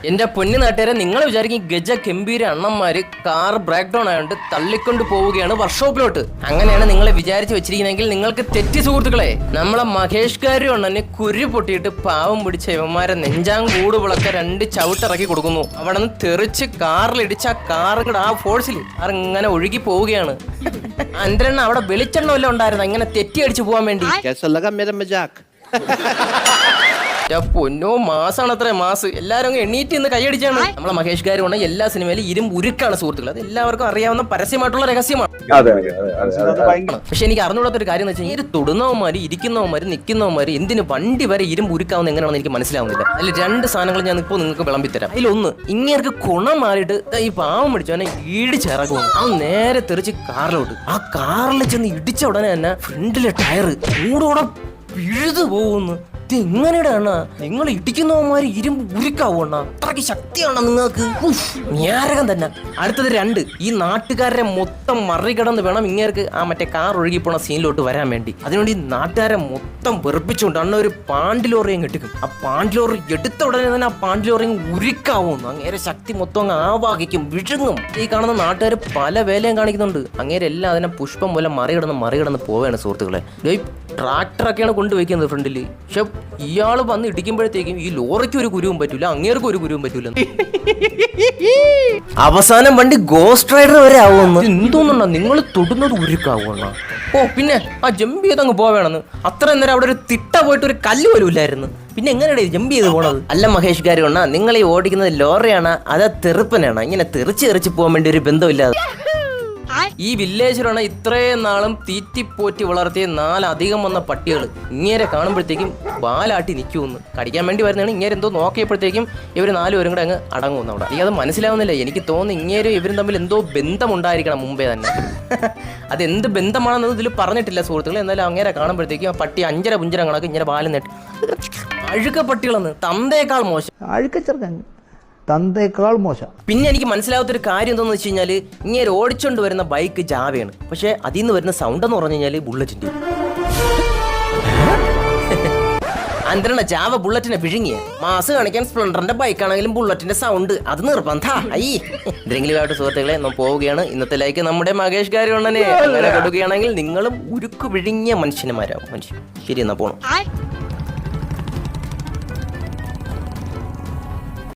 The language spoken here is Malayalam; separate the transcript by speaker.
Speaker 1: എന്റെ പൊന്നു നാട്ടുകാരെ, നിങ്ങൾ വിചാരിക്കും ഗജ ഗംഭീര അണ്ണന്മാര് കാർ ബ്രേക്ക് ഡൗൺ ആയതുകൊണ്ട് തള്ളിക്കൊണ്ട് പോവുകയാണ് വർക്ക്ഷോപ്പിലോട്ട്. അങ്ങനെയാണ് നിങ്ങളെ വിചാരിച്ച് വെച്ചിരിക്കുന്നെങ്കിൽ നിങ്ങൾക്ക് തെറ്റി സുഹൃത്തുക്കളെ. നമ്മളെ മഹേഷ് കാര്യം ഉണ്ടെന്നെ കുരു പൊട്ടിയിട്ട് പാവം പിടിച്ച ഇവന്മാരെ നെഞ്ചാങ്കൂട് വിളക്ക 2 ചവിട്ടിറക്കി കൊടുക്കുന്നു. അവിടെ നിന്ന് തെറിച്ച് കാറിലിടിച്ച് ആ കാറുകൂടെ ആ ഫോഴ്സിൽ അങ്ങനെ ഒഴുകി പോവുകയാണ്. അന്തരെണ്ണ അവിടെ വെളിച്ചെണ്ണ വല്ലതും ഉണ്ടായിരുന്നു ഇങ്ങനെ തെറ്റി അടിച്ചു പോകാൻ വേണ്ടി. പൊന്നോ, മാസാണ് അത്ര മാസ്. എല്ലാരും അങ്ങ് എണ്ണീറ്റ് ഇന്ന് കൈയടിച്ചാണ്. നമ്മളെ മഹേഷ് കാര്യം കൊണ്ട് എല്ലാ സിനിമയിലും ഇരുമ്പ് ഉരുക്കാണ് സുഹൃത്തുക്കൾ. അത് എല്ലാവർക്കും അറിയാവുന്ന പരസ്യമായിട്ടുള്ള രഹസ്യമാണ്. പക്ഷെ എനിക്ക് അറിഞ്ഞുകൂടാത്തൊരു കാര്യം എന്ന് വെച്ചാൽ, ഈ തൊടുന്നവന്മാര്, ഇരിക്കുന്നവന്മാര്, നിൽക്കുന്നവന്മാര് എന്തിന് വണ്ടി വരെ ഇരുമ്പ് ഉരുക്കാവുന്ന എങ്ങനെയാണെന്ന് എനിക്ക് മനസ്സിലാവുന്നില്ല. അതിൽ 2 സാധനങ്ങൾ ഞാൻ ഇപ്പോൾ നിങ്ങൾക്ക് വിളമ്പിത്തരാം. അതിലൊന്ന്, ഇങ്ങേർക്ക് കുണം മാറിയിട്ട് ഈ പാവം പിടിച്ചവനെ ഇടിച്ചിറങ്ങുന്നു. ആ നേരെ തെറിച്ച് കാറിലോട്ട്. ആ കാറിൽ ചെന്ന് ഇടിച്ച ഉടനെ തന്നെ ഫ്രണ്ടിലെ ടയർ കൂടെ പിഴുതു പോകുന്നു. ഇതെങ്ങനെയാണ് നിങ്ങൾ ഇടിക്കുന്നവന്മാര് ഇരുമ്പ് ഉരുക്കാവണ? അത്രയ്ക്ക് ശക്തിയാണോ നിങ്ങൾക്ക്? ഞാരകം തന്നെ. അടുത്തത് 2, ഈ നാട്ടുകാരെ മൊത്തം മറികടന്ന് വേണം ഇങ്ങേർക്ക് ആ മറ്റേ കാർ ഒഴുകിപ്പോണ സീനിലോട്ട് വരാൻ വേണ്ടി. അതിനുവേണ്ടി നാട്ടുകാരെ മൊത്തം വെറുപ്പിച്ചുകൊണ്ട് അണ്ണ ഒരു പാണ്ടിലോറിയും കെട്ടിക്കും. ആ പാണ്ടിലോറി എടുത്ത ഉടനെ തന്നെ ആ പാണ്ടിലോറിയും ഉരുക്കാവുന്നു. അങ്ങേരെ ശക്തി മൊത്തം അങ്ങ് ആവാഹിക്കും, വിഴുങ്ങും. ഈ കാണുന്ന നാട്ടുകാർ പല വേലയും കാണിക്കുന്നുണ്ട്. അങ്ങേരെല്ലാം അതിനെ പുഷ്പം പോലെ മറികടന്ന് പോവുകയാണ് സുഹൃത്തുക്കളെ. ട്രാക്ടറൊക്കെയാണ് കൊണ്ടുവയ്ക്കുന്നത് ഫ്രണ്ടിൽ. പക്ഷെ ഇയാള് വന്ന് ഇടിക്കുമ്പോഴത്തേക്കും ഈ ലോറിക്ക് ഒരു കുരുവും പറ്റൂല, അങ്ങേർക്കും ഒരു കുരുവും പറ്റൂല. അവസാനം വണ്ടി ഗോസ്റ്റ് റൈഡർ വരെ ആവുമെന്ന്. എന്തോന്നുണ്ടോ നിങ്ങൾ തൊടുന്നത് ഉരുക്കാവുന്ന? ഓ പിന്നെ ആ ജമ്പ് ചെയ്ത് അങ്ങ് പോവേണമെന്ന്. അത്ര നേരം അവിടെ ഒരു തിട്ട പോയിട്ട് ഒരു കല്ല് പോലും ഇല്ലായിരുന്നു. പിന്നെ എങ്ങനെയാണ് ജമ്പ് ചെയ്ത് പോണത്? അല്ല മഹേഷ് കാര്യം, നിങ്ങൾ ഈ ഓടിക്കുന്നത് ലോറിയാണ് അതാ തെറുപ്പനാണ്? ഇങ്ങനെ തെറിച്ച് പോകാൻ വേണ്ടി ഒരു ബന്ധമില്ലാതെ. ഈ വില്ലേജിലാണ് ഇത്രയും നാളും തീറ്റിപ്പോറ്റി വളർത്തിയ 4 അധികം വന്ന പട്ടികൾ ഇങ്ങേരെ കാണുമ്പോഴത്തേക്കും പാലാട്ടി നിൽക്കുമെന്ന്. കടിക്കാൻ വേണ്ടി വരുന്നതാണ്. ഇങ്ങേരെ എന്തോ നോക്കിയപ്പോഴത്തേക്കും ഇവർ 4 പേരും കൂടെ അങ്ങ് അടങ്ങുമെന്ന്. അവിടെ എനിക്കത് മനസ്സിലാവുന്നില്ല. എനിക്ക് തോന്നുന്നു ഇങ്ങേരും ഇവരും തമ്മിൽ എന്തോ ബന്ധമുണ്ടായിരിക്കണം മുമ്പേ തന്നെ. അതെന്ത് ബന്ധമാണെന്നത് ഇതിൽ പറഞ്ഞിട്ടില്ല സുഹൃത്തുക്കൾ. എന്നാലും അങ്ങേരെ കാണുമ്പോഴത്തേക്കും ആ പട്ടി 5 പുഞ്ചര കണക്ക് ഇങ്ങനെ പാലും നെട്ട് അഴുക്ക പട്ടികളെന്ന്. തന്തേക്കാൾ മോശം.
Speaker 2: തന്തേക്കാൾ മോശം.
Speaker 1: പിന്നെ എനിക്ക് മനസ്സിലാവാത്തൊരു കാര്യം എന്താണെന്ന് വെച്ച് കഴിഞ്ഞാൽ, ഇങ്ങനെ ഓടിച്ചോണ്ട് വരുന്ന ബൈക്ക് ജാവയാണ്. പക്ഷെ അതിൽ നിന്ന് വരുന്ന സൗണ്ട് എന്ന് പറഞ്ഞു കഴിഞ്ഞാൽ ബുള്ളറ്റിന്റെ. അന്തരണ ജാവ ബുള്ളറ്റിനെ വിഴുങ്ങിയ മാസ് കാണിക്കാൻ സ്പ്ലെൻഡറിന്റെ ബൈക്കാണെങ്കിലും ബുള്ളറ്റിന്റെ സൗണ്ട് അത് നിർബന്ധ. എന്തെങ്കിലും ആയിട്ട് സുഹൃത്തുക്കളെ നമ്മൾ പോവുകയാണ്. ഇന്നത്തെ ലൈക്ക് നമ്മുടെ മഹേഷ് കാര്യം അങ്ങനെ കൊടുക്കുകയാണെങ്കിൽ നിങ്ങളും ഉരുക്ക് വിഴുങ്ങിയ മനുഷ്യന്മാരാവും. ശരി, എന്നാ പോണം.